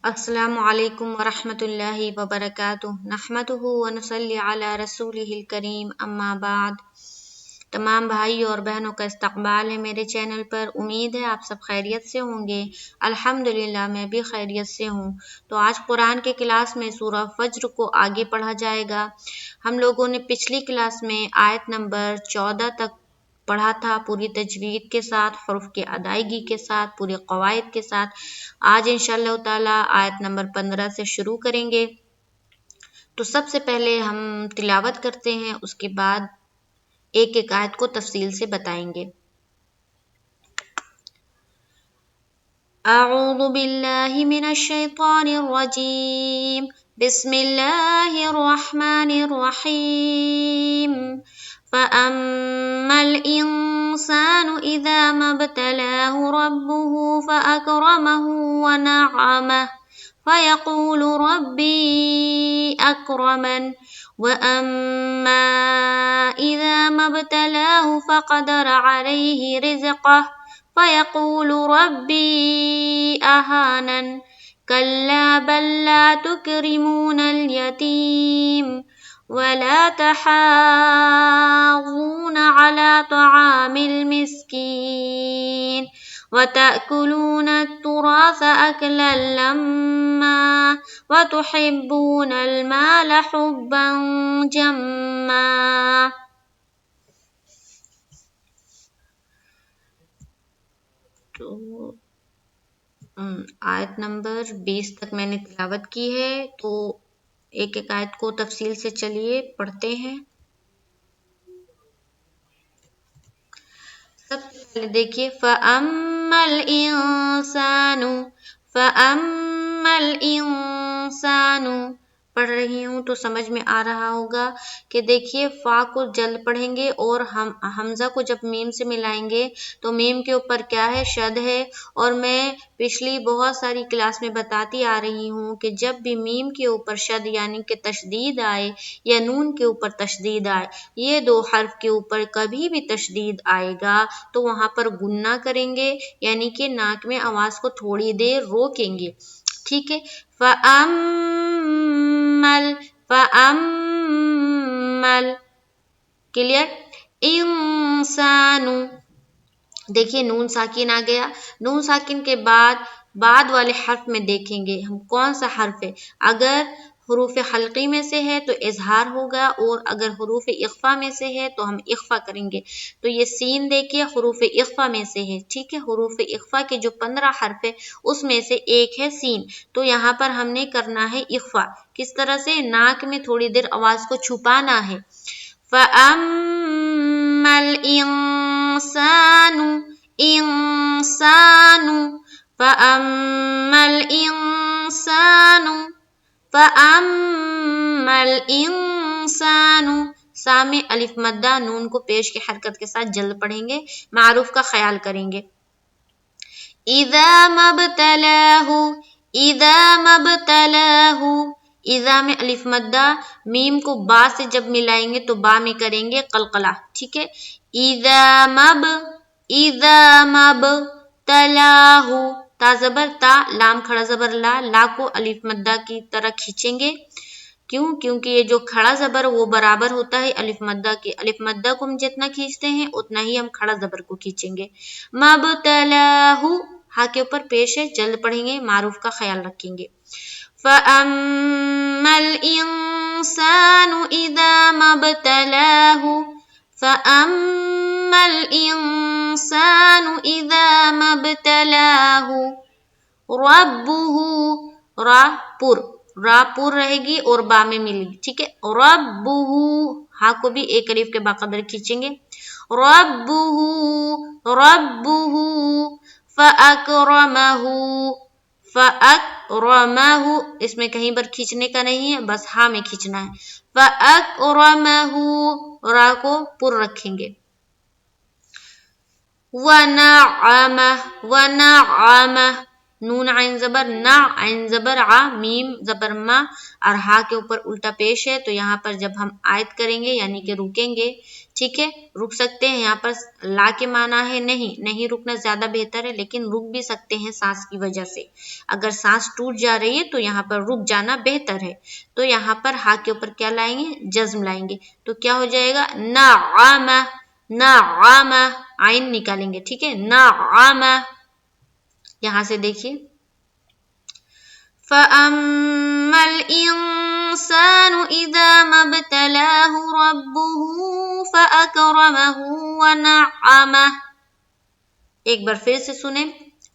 السلام علیکم ورحمۃ اللہ وبرکاتہ نحمدہ ونصلی علی رسولہ الکریم اما بعد۔ تمام بھائی اور بہنوں کا استقبال ہے میرے چینل پر۔ امید ہے آپ سب خیریت سے ہوں گے۔ الحمدللہ میں بھی خیریت سے ہوں۔ تو آج قرآن کے کلاس میں سورہ فجر کو آگے پڑھا جائے گا۔ ہم لوگوں نے پچھلی کلاس میں آیت نمبر 14 تک پڑھا تھا، پوری تجوید کے ساتھ، حروف کی ادائیگی کے ساتھ، پورے قواعد کے ساتھ۔ آج انشاءاللہ تعالی آیت نمبر 15 سے شروع کریں گے۔ تو سب سے پہلے ہم تلاوت کرتے ہیں، اس کے بعد ایک ایک آیت کو تفصیل سے بتائیں گے۔ اعوذ باللہ من الشیطان الرجیم، بسم اللہ الرحمن الرحیم۔ فَأَمَّا الْإِنسَانُ إِذَا مَا ابْتَلَاهُ رَبُّهُ فَأَكْرَمَهُ وَنَعَّمَهُ فَيَقُولُ رَبِّي أَكْرَمَنِ وَأَمَّا إِذَا مَا ابْتَلَاهُ فَقَدَرَ عَلَيْهِ رِزْقَهُ فَيَقُولُ رَبِّي أَهَانَنِ كَلَّا بَل لَّا تُكْرِمُونَ الْيَتِيمَ وَلَا تَحَاضُّونَ عَلَىٰ طَعَامِ الْمِسْكِينِ وَتَأْكُلُونَ التُّرَاثَ أَكْلًا لَّمًّا وَتُحِبُّونَ الْمَالَ حُبًّا جَمًّا۔ تو آیت نمبر 20 تک میں نے تلاوت کی ہے، تو ایک ایک آیت کو تفصیل سے چلیے پڑھتے ہیں۔ سب سے پہلے دیکھیے فَأَمَّا الْإِنسَانُ، فَأَمَّا الْإِنسَانُ پڑھ رہی ہوں تو سمجھ میں آ رہا ہوگا کہ دیکھیے فا کو جلد پڑھیں گے اور حمزہ کو جب میم سے ملائیں گے تو میم کے اوپر کیا ہے؟ شد ہے۔ اور میں پچھلی بہت ساری کلاس میں بتاتی آ رہی ہوں کہ جب بھی میم کے اوپر شد یعنی کہ تشدید آئے یا نون کے اوپر تشدید آئے، یہ دو حرف کے اوپر کبھی بھی تشدید آئے گا تو وہاں پر گننا کریں گے، یعنی کہ ناک میں آواز کو تھوڑی دیر روکیں گے، ٹھیک ہے۔ فَأَمَّل کلیئر۔ انسان، دیکھیے نون ساکن آ گیا، نون ساکن کے بعد والے حرف میں دیکھیں گے ہم کون سا حرف ہے۔ اگر حروف حلقی میں سے ہے تو اظہار ہوگا، اور اگر حروف اخفا میں سے ہے تو ہم اخفا کریں گے۔ تو یہ سین دیکھیے حروف اخفا میں سے ہے، ٹھیک ہے۔ حروف اخفا کے جو 15 حرف ہے اس میں سے ایک ہے سین، تو یہاں پر ہم نے کرنا ہے اخفا۔ کس طرح سے؟ ناک میں تھوڑی دیر آواز کو چھپانا ہے۔ فَأَمَّا الْإِنسَانُ، انسان، فَأَمَّا الْإِنسَانُ، فَأَمَّا الْإِنسَانُ سامع الف مدہ نون کو پیش کی حرکت کے ساتھ جلد پڑھیں گے، معروف کا خیال کریں گے۔ اِذَا مَا ابْتَلَاهُ، اِذَا مَا ابْتَلَاهُ، اِذَا میں الف مدہ، میم کو با سے جب ملائیں گے تو با میں کریں گے قلقلہ، ٹھیک ہے۔ اِذَا مَا ابْتَلَاهُ، تا زبر تا، لام کھڑا زبر لا، لا کو الف مدہ کی طرح کھینچیں گے۔ کیوں؟ کیونکہ یہ جو کھڑا زبر وہ برابر ہوتا ہے الف مدہ کے، الف مدہ کو ہم جتنا کھینچتے ہیں اتنا ہی ہم کھڑا زبر کو کھینچیں گے۔ مَبْتَلَاهُ ہا کے اوپر پیش ہے، جلد پڑھیں گے، معروف کا خیال رکھیں گے۔ فَأَمَّا الْإِنسَانُ إِذَا مَا ابْتَلَاهُ، فَأَمَّا الْإِنسَانُ إِذَا مَا ابْتَلَاهُ رَبُّهُ، را پر رہے گی اور با میں ملے گی، ٹھیک ہے۔ رَبُّهُ ہا کو بھی ایک الف کے باقدر کھینچیں گے۔ رَبُّهُ فَأَكْرَمَهُ اس میں کہیں پر کھینچنے کا نہیں ہے، بس ہا میں کھینچنا ہے۔ فَأَكْرَمَهُ را کو پر رکھیں گے۔ وَنَعَّمَهُ नून आइन जबर ना, आइन जबर आ, मीम जबर मा और हा के ऊपर उल्टा पेश है। तो यहाँ पर जब हम आयत करेंगे यानी कि रुकेंगे, ठीक है, रुक सकते हैं। यहाँ पर ला के माना है नहीं रुकना ज्यादा बेहतर है, लेकिन रुक भी सकते हैं सांस की वजह से। अगर सांस टूट जा रही है तो यहाँ पर रुक जाना बेहतर है। तो यहाँ पर हा के ऊपर क्या लाएंगे, जज्म लाएंगे। तो क्या हो जाएगा, नअमा, नअमा, आइन निकालेंगे, ठीक है, नअमा। यहां से देखिए, फ़अम्मल इंसानु इज़ा मब्तलाहु रब्बुहु फ़अकरमहु व नअमह। एक बार फिर से सुने,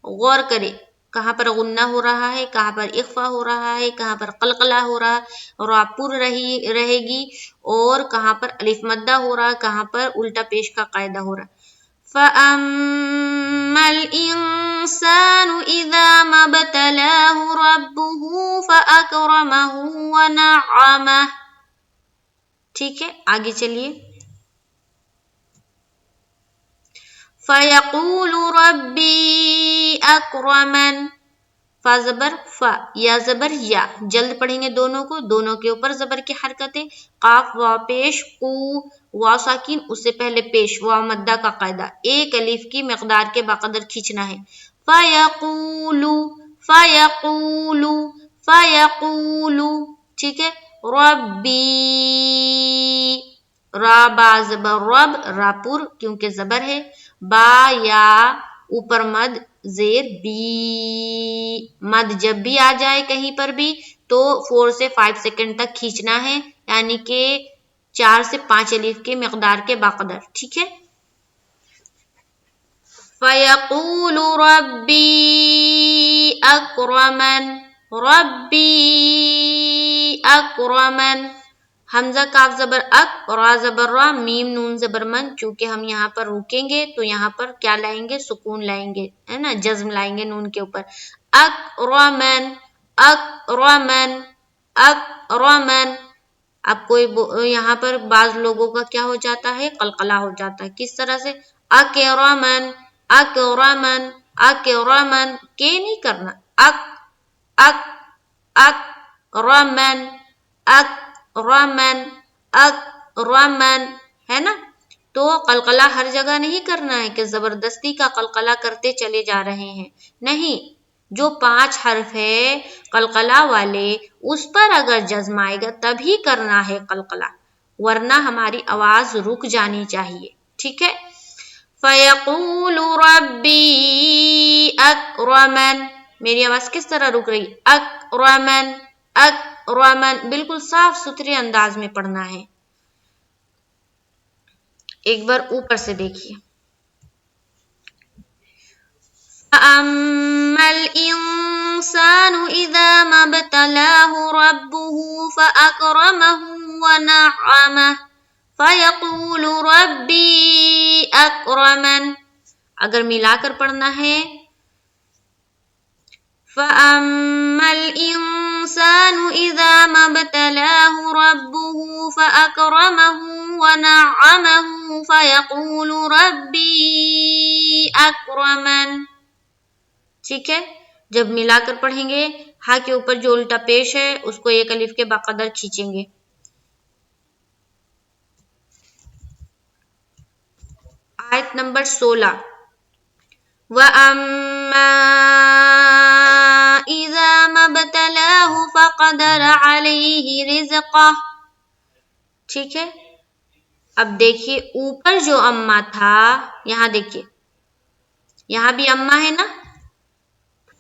गौर करें, कहाँ पर गुन्ना हो रहा है, कहाँ पर इख्फा हो रहा है, कहाँ पर कलकला हो रहा है, रापुर रहेगी, और कहाँ पर अलिफ मद्दा हो रहा है, कहाँ पर उल्टा पेश का कायदा हो रहा है। फ़अम्मल इंसानु इज़ा मब्तलाहु रब्बुहु फ़अकरमहु व नअमह। ठीक है, आगे चलिए। फ़यक़ूलु रब्बी अक्रमन, फा जबर फा, या जबर या, जल्द पढ़ेंगे दोनों को, दोनों के ऊपर जबर की हरकतें। काफ वा पेश, कू वा साकिन, उससे पहले पेश, वा मद्दा का कायदा, एक अलीफ की मिकदार के बाकदर खींचना है। फ़यक़ूलु, फ़यक़ूलु, फ़यक़ूलु, ठीक है। रब्बी, रा बा जबर रब, रापुर क्योंकि जबर है, बा या ऊपर मद जेर बी, मद जब भी आ जाए कहीं पर भी तो 4 से 5 सेकंड तक खींचना है, यानी कि 4 से 5 अलीफ के मिकदार के बाकदर, ठीक है। फ़यक़ूलु रब्बी अक्रमन, रब्बी अक्रमन, हमजा काफ जबर अक, रा जबर रा, मीम नून जबर मन। चूंकि हम यहाँ पर रुकेंगे तो यहाँ पर क्या लाएंगे, सुकून लाएंगे, है ना, जज्म लाएंगे नून के ऊपर। अक्रमन, अक्रमन, अक्रमन। अब कोई यहाँ पर बाज लोगों का क्या हो जाता है, कलकला हो जाता है। किस तरह से, अकरमन, अकरमन, अकरमन, के नहीं करना, अक अक अकरमन, अकरमन, अकरमन, है ना। तो कलकला हर जगह नहीं करना है कि जबरदस्ती का कलकला करते चले जा रहे हैं, नहीं। जो 5 हर्फ है कलकला वाले, उस पर अगर जज्म आएगा तभी करना है कलकला, वरना हमारी आवाज रुक जानी चाहिए, ठीक है। फ़यक़ूलु रब्बी अक्रमन, मेरी आवाज किस तरह रुक रही, अक्रमन, अक्रमन, बिल्कुल साफ सुथरे अंदाज में पढ़ना है। एक बार ऊपर से देखिए, फ़अम्मल इंसानु इज़ा मब्तलाहु रब्बुहु फ़अकरमहु व नअमह फ़यक़ूलु रब्बी अक्रमन। अगर मिलाकर पढ़ना है, फ़अम्मल इंसानु इज़ा मब्तलाहु रब्बुहु फ़अकरमहु व नअमहु फ़यक़ूलु रब्बी अक्रमन, ठीक है। जब मिलाकर पढ़ेंगे, हा के ऊपर जो उल्टा पेश है उसको एक अलिफ के बाकदर खींचेंगे। आयत नंबर 16, वअम्मा इज़ा मब्तलाहु फ़क़दर अलैहि रिज़क़ह, ठीक है। अब देखिए ऊपर जो अम्मा था, यहाँ देखिए, यहाँ भी अम्मा है ना,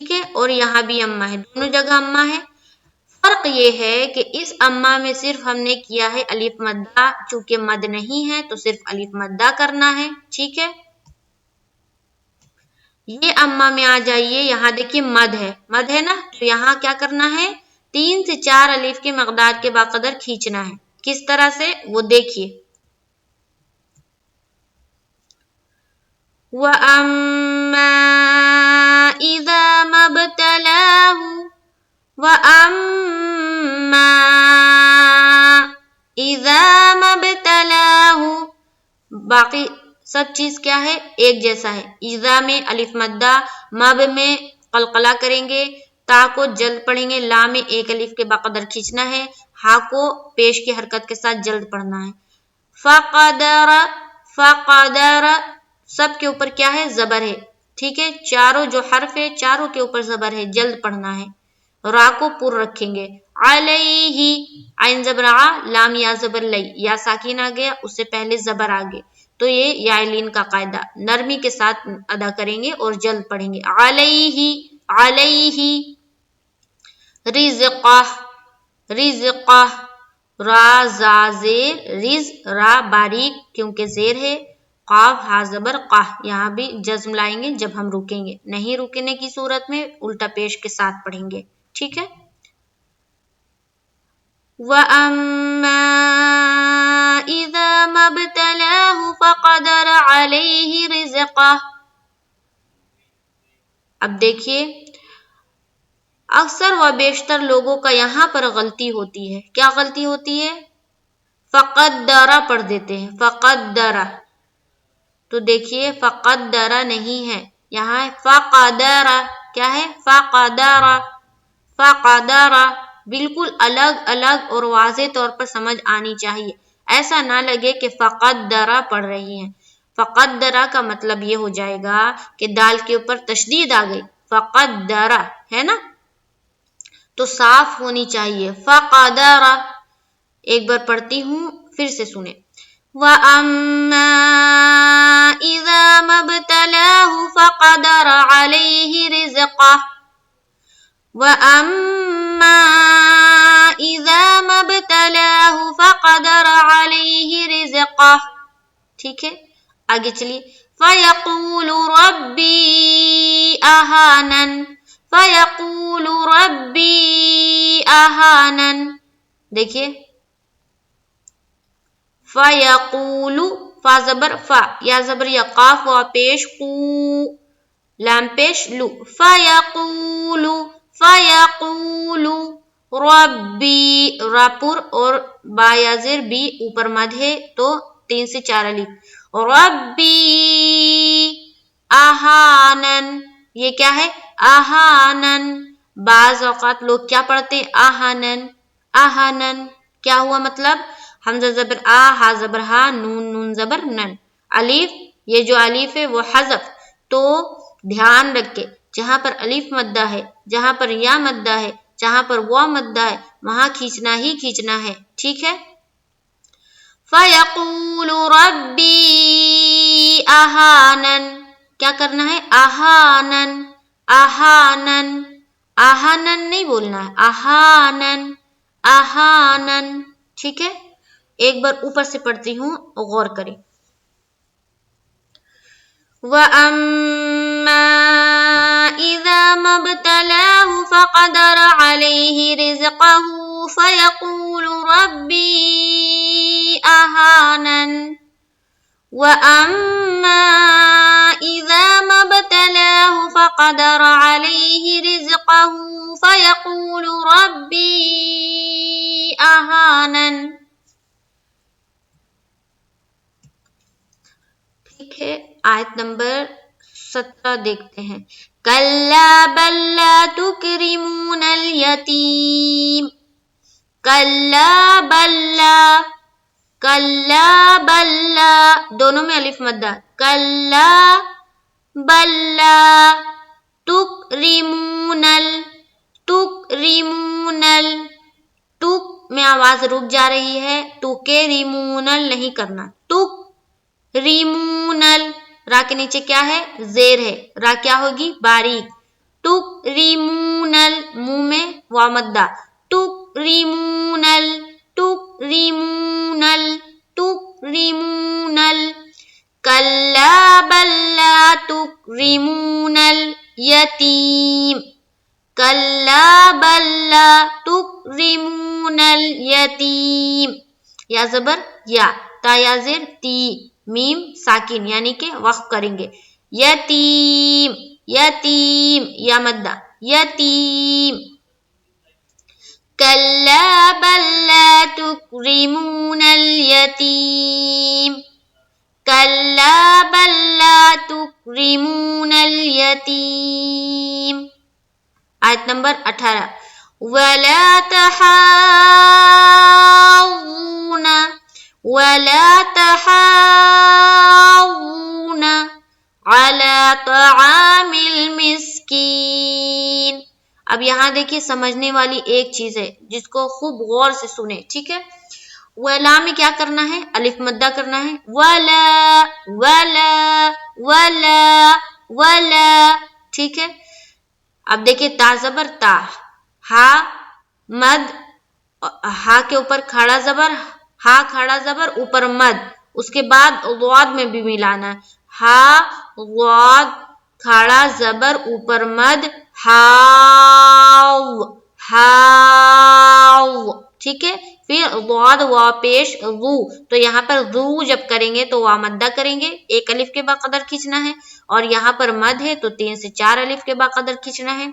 ठीक है, और यहाँ भी अम्मा है, दोनों जगह अम्मा है। फर्क ये है कि इस अम्मा में सिर्फ हमने किया है अलिफ मद्दा, चूंकि मद नहीं है तो सिर्फ अलिफ मद्दा करना है, ठीक है। ये अम्मा में आ जाइए, यहाँ देखिए मद है ना, तो यहाँ क्या करना है, 3 से 4 अलिफ के मकदार के बाकदर खींचना है। किस तरह से, वो देखिए, वअम्मा इज़ा मब्तलाहु, वअम्मा इज़ा मब्तलाहु, बाकी सब चीज क्या है, एक जैसा है। इज़ा में अलिफ मद्दा, मब में قلقلہ کریں گے، تا کو جلد پڑھیں گے، لا میں ایک الف کے بقدر کھینچنا ہے، ہا کو پیش کی حرکت کے ساتھ جلد پڑھنا ہے۔ فقدر، فقدر سب کے اوپر کیا ہے؟ زبر ہے، ٹھیک ہے، چاروں جو حرف ہے چاروں کے اوپر زبر ہے، جلد پڑھنا ہے۔ را کو پر رکھیں گے، علیہ، عین زبر ع، لام یا زبر لئی، یا ساکین آ گیا، اس سے پہلے زبر آگے، تو یہ یا لین کا قاعدہ نرمی کے ساتھ ادا کریں گے اور جلد پڑھیں گے۔ علیہ، علیہ، رزقہ، رزقہ، را زا زیر، رز را باریک کیونکہ زیر ہے، قاف ہا زبر قاہ، یہاں بھی جزم لائیں گے جب ہم رکیں گے، نہیں رکنے کی صورت میں الٹا پیش کے ساتھ پڑھیں گے، ٹھیک ہے۔ وَأَمَّا إِذَا مَا ابْتَلَاهُ فَقَدَرَ عَلَيْهِ رِزْقَهُ۔ اب دیکھیے اکثر و بیشتر لوگوں کا یہاں پر غلطی ہوتی ہے، کیا غلطی ہوتی ہے؟ فقدر پڑھ دیتے ہیں، فقدر، تو دیکھیے فقدر نہیں ہے، یہاں فقدر، کیا ہے؟ فقدر، فقدر، بالکل الگ الگ اور واضح طور پر سمجھ آنی چاہیے، ایسا نہ لگے کہ فقدر پڑھ رہی ہیں۔ فقدر کا مطلب یہ ہو جائے گا کہ دال کے اوپر تشدید آ گئی، فقدر ہے نا، تو صاف ہونی چاہیے، فقدر۔ ایک بار پڑھتی ہوں، پھر سے سنیں۔ وَأَمَّا إِذَا مَا ابْتَلَاهُ فَقَدَرَ عَلَيْهِ رِزْقَهُ، وَأَمَّا إِذَا مَا ابْتَلَاهُ فَقَدَرَ عَلَيْهِ رِزْقَهُ، ٹھیک ہے، آگے چلیے۔ فَيَقُولُ رَبِّي أَهَانَنِ، فَيَقُولُ رَبِّي أَهَانَنِ، دیکھیے فَيَقُولُ، فا زبر فا، یا زبر یا، قاف وا پیش قو، لام پیش لو، فَيَقُولُ، فَيَقُولُ رَبِّي، را پر اور با یا زیر بی اوپر مد ہے تو 3 سے 4 الف، رَبِّي أَهَانَنِ، یہ کیا ہے؟ أَهَانَنِ، بعض اوقات لوگ کیا پڑھتے ہیں؟ أَهَانَنِ، أَهَانَنِ، کیا ہوا مطلب؟ حمزہ زبر آ، ہا زبر ہا، نون نون زبر نن، الف، یہ جو الف ہے وہ حذف، تو دھیان رکھ کے جہاں پر الف مدہ ہے، جہاں پر یا مدہ ہے، جہاں پر واو مدہ ہے، وہاں کھینچنا ہی کھینچنا ہے، ٹھیک ہے۔ فَيَقُولُ رَبِّي أَهَانَنِ، کیا کرنا ہے؟ أَهَانَنِ، أَهَانَنِ، أَهَانَنِ نہیں بولنا ہے، أَهَانَنِ، أَهَانَنِ، ٹھیک ہے۔ ایک بار اوپر سے پڑھتی ہوں، غور کریں۔ وَأَمَّا إِذَا مَا ابْتَلَاهُ فَقَدَرَ عَلَيْهِ رِزْقَهُ فَيَقُولُ رَبِّي أَهَانَنِ، وَأَمَّا إِذَا مَا ابْتَلَاهُ فَقَدَرَ عَلَيْهِ رِزْقَهُ فَيَقُولُ رَبِّي أَهَانَنِ، ٹھیک ہے۔ آیت نمبر 17 دیکھتے ہیں۔ کَلَّا بَل لَا تُکْرِمُونَ الْیَتِیمَ، کَلَّا بَل لَا، کَلَّا بَل لَا، دونوں میں الف مدہ، کَلَّا بَل لَا تُکْرِمُونَ تُکْرِمُونَ، تُک میں آواز رک جا رہی ہے، تُکْرِمُونَ نہیں کرنا، تُکْرِمُونَ، را کے نیچے کیا ہے؟ زیر ہے، را کیا ہوگی؟ باریک، تُکْرِمُونَ، منہ میں واو مدہ، تُکْرِمُونَ، تُکْرِمُونَ، تُکْرِمُونَ، کَلَّا بَل لَا تُکْرِمُونَ الْیَتِیمَ، کَلَّا بَل لَا تُکْرِمُونَ الْیَتِیمَ، یا زبر یا، تا یا زیر تی، میم ساکن یعنی کہ وقف کریں گے، یتیم، یتیم، یا مدہ، یتیم، کَلَّا بَل لَا تُکْرِمُونَ الْیَتِیمَ، کَلَّا بَل لَا تُکْرِمُونَ الْیَتِیمَ، आयत नंबर 18 वला तहाऊना अला तआमिल मिस्कीन। अब यहाँ देखिए समझने वाली एक चीज है जिसको खूब गौर से सुने, ठीक है। वला में क्या करना है, अलिफ मद्दा करना है, वला वला वला वला, ठीक है। अब देखिए ता जबर ता, हा मद, हा के ऊपर खड़ा जबर, हा खड़ा जबर ऊपर मद, उसके बाद वाद में भी मिलाना है, हा वाद खड़ा जबर ऊपर मद, हाव हाव, ठीक है। फिर वाद वा पेश वू, तो यहाँ पर वू जब करेंगे तो वा मद्दा करेंगे, एक अलिफ के बाकदर खींचना है, और यहाँ पर मद है तो 3 से 4 अलिफ के बाकदर खींचना है।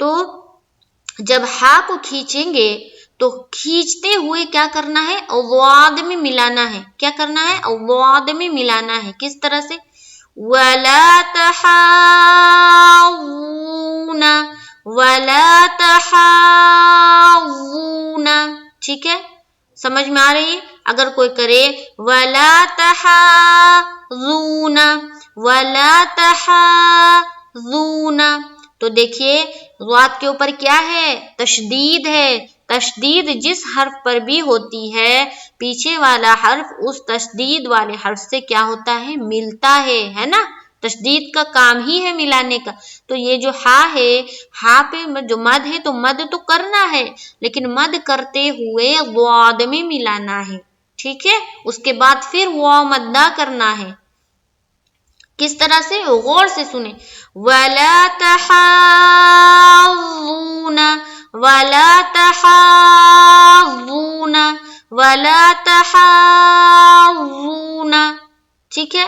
तो जब हा को खींचेंगे तो खींचते हुए क्या करना है, वाद में मिलाना है, क्या करना है, वाद में मिलाना है। किस तरह से, वला तहाऊना वला तहाऊना, ठीक है, समझ में आ रही है। अगर कोई करे वला तहाज़ूना वला तहाज़ूना, तो देखिए वाद के ऊपर क्या है, तशदीद है। तशदीद जिस हर्फ पर भी होती है, पीछे वाला हर्फ उस तशदीद वाले हर्फ से क्या होता है, मिलता है ना। तशदीद का काम ही है मिलाने का। तो ये जो हा है, हा पे जो मद है, तो मद तो करना है, लेकिन मद करते हुए वाद में मिलाना है, ठीक है। उसके बाद फिर वाव मद्दा करना है। किस तरह से, गौर से सुने, वला तहाज़ूना वला तहाज़ूना वला तहाज़ूना, ठीक है।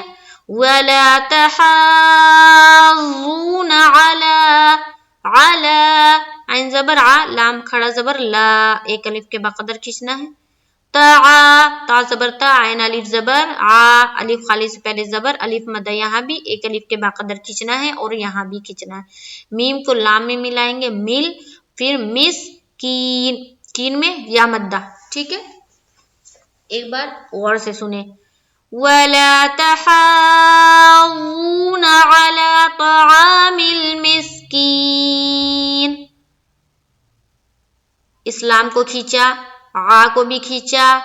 वला तहाज़ूना अला अला, आइन जबर आ, लाम खड़ा जबर ला, एक अलिफ के बाकदर खींचना है। ता जबर ता, आइन अलिफ जबर आ, अलिफ खाली से पहले जबर, अलिफ मद्दा, यहाँ भी एक अलिफ के बाकदर खींचना है और यहाँ भी खींचना है। मीम को लाम में मिलाएंगे, मिल, फिर मिस कीन, कीन में या मद्दा, ठीक है। एक बार गौर से सुने, वला तहाऊना अला तआमिल मिस्कीन, इस्लाम को खींचा, आ को भी खींचा,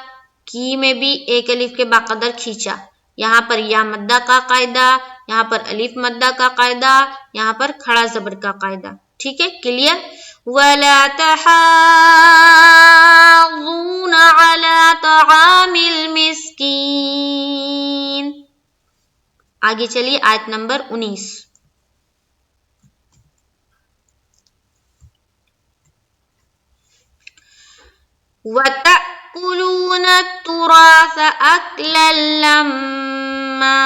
की में भी एक अलिफ के बाकदर खींचा। यहाँ पर या मद्दा का कायदा, यहाँ पर अलिफ मद्दा का कायदा, यहाँ पर खड़ा जबर का कायदा, ठीक है, क्लियर। वला तहाज़ूना अला तआमिल मिस्कीन। आगे चलिए आयत नंबर 19। वतअकुलून तुरास अकलन लम्मा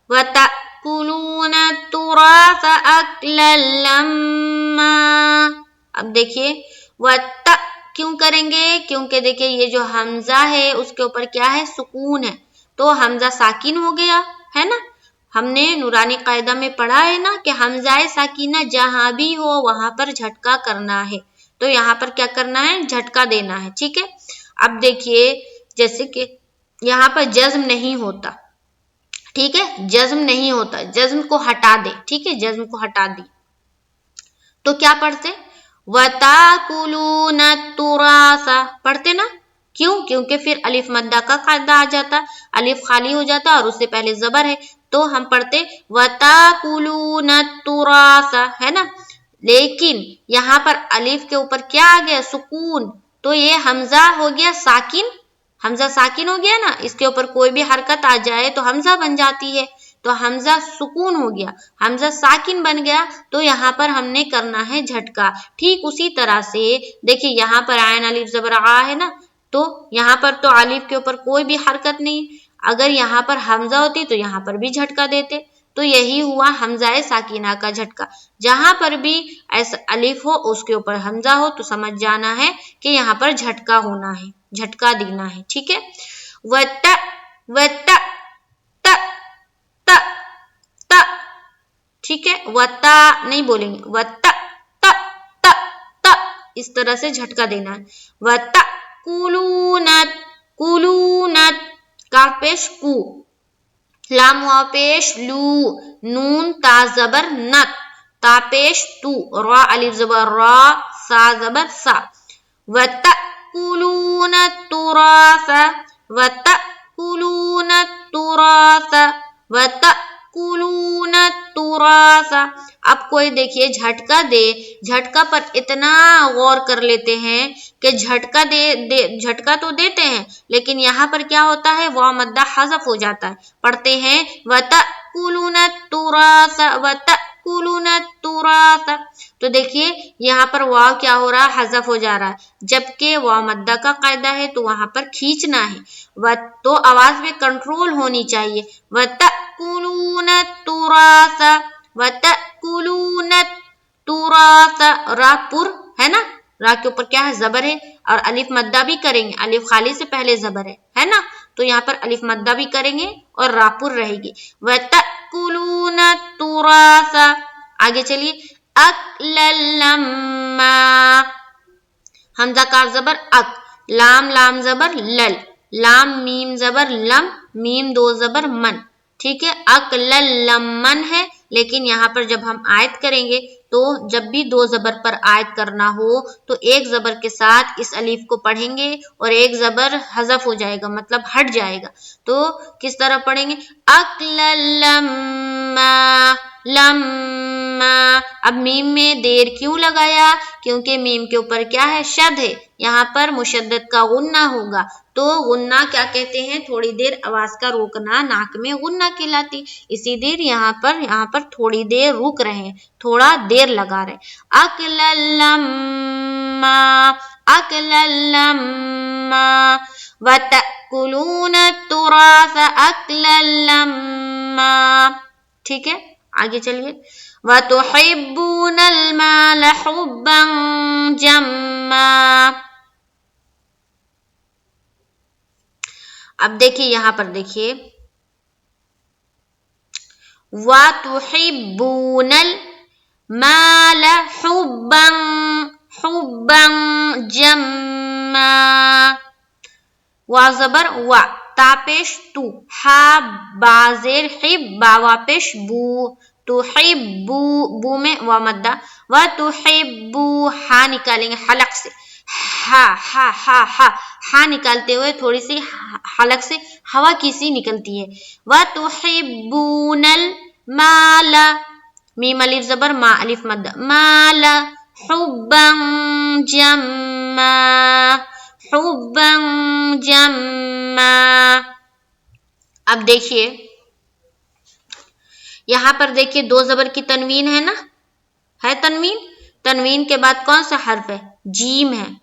वतअकुलून तुरास अकलन लम्मा। अब देखिए वत क्यों करेंगे, क्योंकि देखिए ये जो हमजा है उसके ऊपर क्या है, सुकून है, तो हमजा साकिन हो गया है ना। हमने नूरानी कायदा में पढ़ा है ना कि हमजाए साकिना जहां भी हो वहां पर झटका करना है, तो यहाँ पर क्या करना है, झटका देना है, ठीक है। अब देखिए जैसे कि यहाँ पर जज्म नहीं होता, ठीक है, जज्म नहीं होता, जज्म को हटा दे, ठीक है, जज्म को हटा दी, तो क्या पढ़ते, वताकुलून तुरासा पढ़ते ना, क्यों, क्योंकि फिर अलिफ मद्दा का कायदा आ जाता, अलिफ खाली हो जाता और उससे पहले जबर है, तो हम पढ़ते वताकुलून तुरासा, है ना। लेकिन यहाँ पर अलिफ के ऊपर क्या आ गया, सुकून, तो ये हमजा हो गया साकिन, हमजा साकिन हो गया ना, इसके ऊपर कोई भी हरकत आ जाए तो हमजा बन जाती है, तो हमजा सुकून हो गया, हमजा साकिन बन गया, तो यहाँ पर हमने करना है झटका। ठीक उसी तरह से देखिए यहाँ पर आयन अलिफ जबर आ है ना, तो यहाँ पर तो अलिफ के ऊपर कोई भी हरकत नहीं, अगर यहाँ पर हमजा होती तो यहाँ पर भी झटका देते, तो यही हुआ हमजाए साकिना का झटका। जहां पर भी ऐसा अलिफ हो उसके ऊपर हमजा हो तो समझ जाना है कि यहाँ पर झटका होना है, झटका देना है, ठीक है। वत वत त त, ठीक है, वता नहीं बोलेंगे, वत त इस तरह से झटका देना है। वतकुलूनत, कुलूनत, काफ पेश कू, लाम वाव पेश लू, नून ता जबर नत, ता पेश तू, रा अलिफ जबर रा, सा जबर सा। वतकुलूनत तुरास, वतकुलूनत तुरास, वतकुलूनत तुरास। अब कोई देखिए झटका दे, झटका पर इतना गौर कर लेते हैं कि झटका तो देते हैं, लेकिन यहाँ पर क्या होता है, वाव मद्दा हज़फ हो जाता है। पढ़ते हैं वतकुलूनत तुरास, वतकुलूनत तुरास। तो देखिए यहाँ पर वाव क्या हो रहा है, हज़फ हो जा रहा है, जबकि वाव मद्दा का कायदा है तो वहां पर खींचना है, तो आवाज में कंट्रोल होनी चाहिए। वतकुलूनत तुरास, वतकुलूनत तुरास, रा पुर है ना, रा के ऊपर क्या है, जबर है, और अलिफ मद्दा भी करेंगे, अलिफ खाली से पहले जबर है ना, तो यहाँ पर अलिफ मद्दा भी करेंगे और रापुर रहेगी। वतकुलूनत तुरास। आगे चलिए, अक्लल्लम्मा, हमजा काफ जबर अक, लाम लाम जबर लल, लाम मीम जबर लम, मीम दो जबर मन, ठीक है। अक्लल्लम्मन है, लेकिन यहाँ पर जब हम आयत करेंगे तो जब भी दो जबर पर आयत करना हो तो एक जबर के साथ इस अलीफ को पढ़ेंगे और एक जबर हज़फ हो जाएगा, मतलब हट जाएगा। तो किस तरह पढ़ेंगे, अक्लल्लम्मा, लम्मा। अब मीम में देर क्यों लगाया, क्योंकि मीम के ऊपर क्या है, शद है, यहाँ पर मुशद्दद का गुन्ना होगा, तो गुन्ना क्या कहते हैं, थोड़ी देर आवाज का रोकना नाक में गुन्ना कहलाती, इसी देर यहाँ पर थोड़ी देर रुक रहे हैं, थोड़ा देर लगा रहे। अक्लल्लम्मा, अक्लल्लम्मा, वतकुलूनत तुरास अक्लल्लम्मा, ठीक है। आगे चलिए, वतुहिब्बूनल माल हुब्बन जम्मा। अब देखिए यहां पर देखिए, वतुहिब्बूनल माल हुब्बन, हुब्बन जम्मा, वा जबर वा, ता पेश तू, हा बाजेर हिब, बावा पेश बू, तुहिब्बू, बू में वा मद्दा, व तुहिब्बू, हा निकालेंगे हलक से, हा हा हा हा, हा निकालते हुए थोड़ी सी हलक से हवा की सी निकलती है। व तुहिब्बूनल माला, मीम अलिफ जबर मा, अलिफ मद्दा, माला, हुब्बन जम्मा, हुब्बन जम्मा। अब देखिए यहां पर देखिए दो जबर की तनवीन है ना, है तनवीन, तनवीन के बाद कौन सा हर्फ है, जीम है,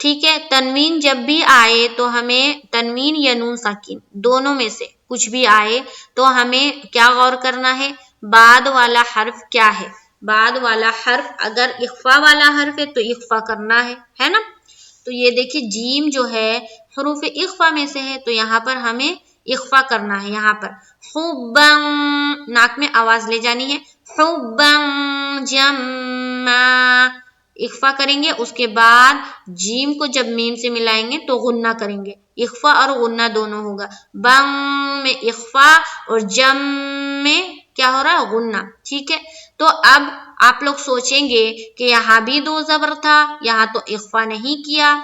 ठीक है। तनवीन जब भी आए तो हमें, तनवीन या नून साकिन दोनों में से कुछ भी आए तो हमें क्या गौर करना है, बाद वाला हर्फ क्या है, बाद वाला हर्फ अगर इख्फा वाला हर्फ है तो इख्फा करना है ना। तो ये देखिए जीम जो है हरूफ इख्फा में से है, तो यहाँ पर हमें इख्फा करना है। यहाँ पर हुब्बन, नाक में आवाज ले जानी है, हुब्बन जम्मा, इख्फा करेंगे, उसके बाद जीम को जब मीम से मिलाएंगे तो गुन्ना करेंगे, इख्फा और गुन्ना दोनों होगा, बंग में इख्फा और जम में क्या हो रहा है, गुन्ना, ठीक है। तो अब आप लोग सोचेंगे कि यहाँ भी दो जबर था, यहाँ तो इख्फा नहीं किया,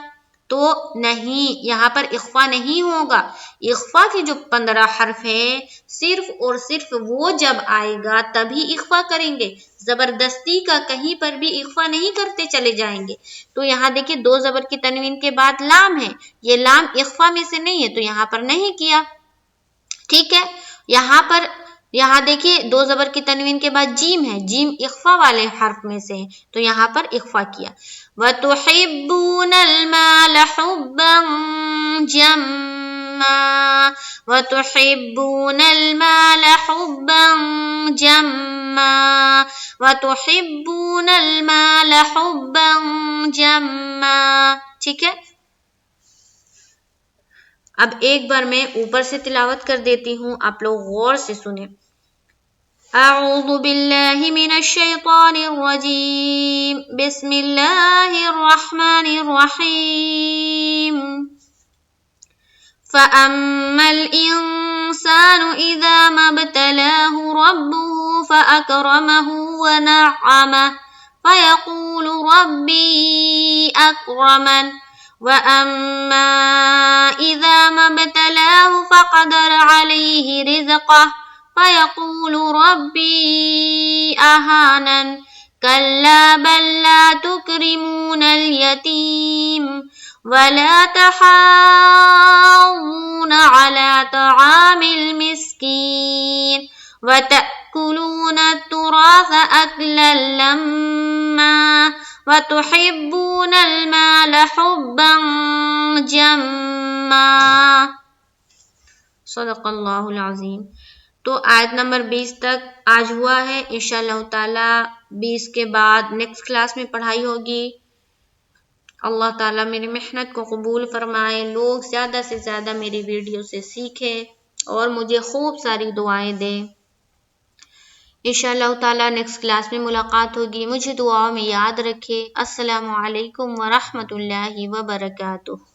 तो नहीं, यहाँ पर इख्फा नहीं होगा। इख्फा के जो 15 हर्फ है सिर्फ और सिर्फ वो जब आएगा तभी इख्फा करेंगे, जबरदस्ती का कहीं पर भी इख्फा नहीं करते चले जाएंगे। तो यहाँ देखिए दो जबर की तनवीन के बाद लाम है, ये लाम इख्फा में से नहीं है तो यहाँ पर नहीं किया, ठीक है। यहाँ देखिए दो जबर की तनवीन के बाद जीम है, जीम इख्फा वाले हर्फ में से है तो यहाँ पर इख्फा किया। वतुहिब्बूनल माल हुब्बन जम्मा, वतुहिब्बूनल माल हुब्बन जम्मा, वतुहिब्बूनल माल हुब्बन जम्मा, ठीक है। अब एक बार मैं ऊपर से तिलावत कर देती हूँ, आप लोग गौर से सुने। أعوذ بالله من الشيطان الرجيم بسم الله الرحمن الرحيم فأما الإنسان إذا ما ابتلاه ربه فأكرمه ونعمه فيقول ربي أكرمن وأما إذا ما ابتلاه فقدر عليه رزقه فيقول ربي أهانن كلا بل لا تكرمون اليتيم ولا تحاضون على طعام المسكين وتأكلون التراث أكلا لما وتحبون المال حبا جما صدق اللہ العظیم۔ تو آیت نمبر 20 تک آج ہوا ہے، انشاءاللہ تعالیٰ 20 کے بعد نیکسٹ کلاس میں پڑھائی ہوگی۔ اللہ تعالیٰ میری محنت کو قبول فرمائے، لوگ زیادہ سے زیادہ میری ویڈیو سے سیکھیں اور مجھے خوب ساری دعائیں دیں۔ انشاءاللہ تعالیٰ نیکسٹ کلاس میں ملاقات ہوگی، مجھے دعاؤں میں یاد رکھے۔ السلام علیکم ورحمۃ اللہ وبرکاتہ۔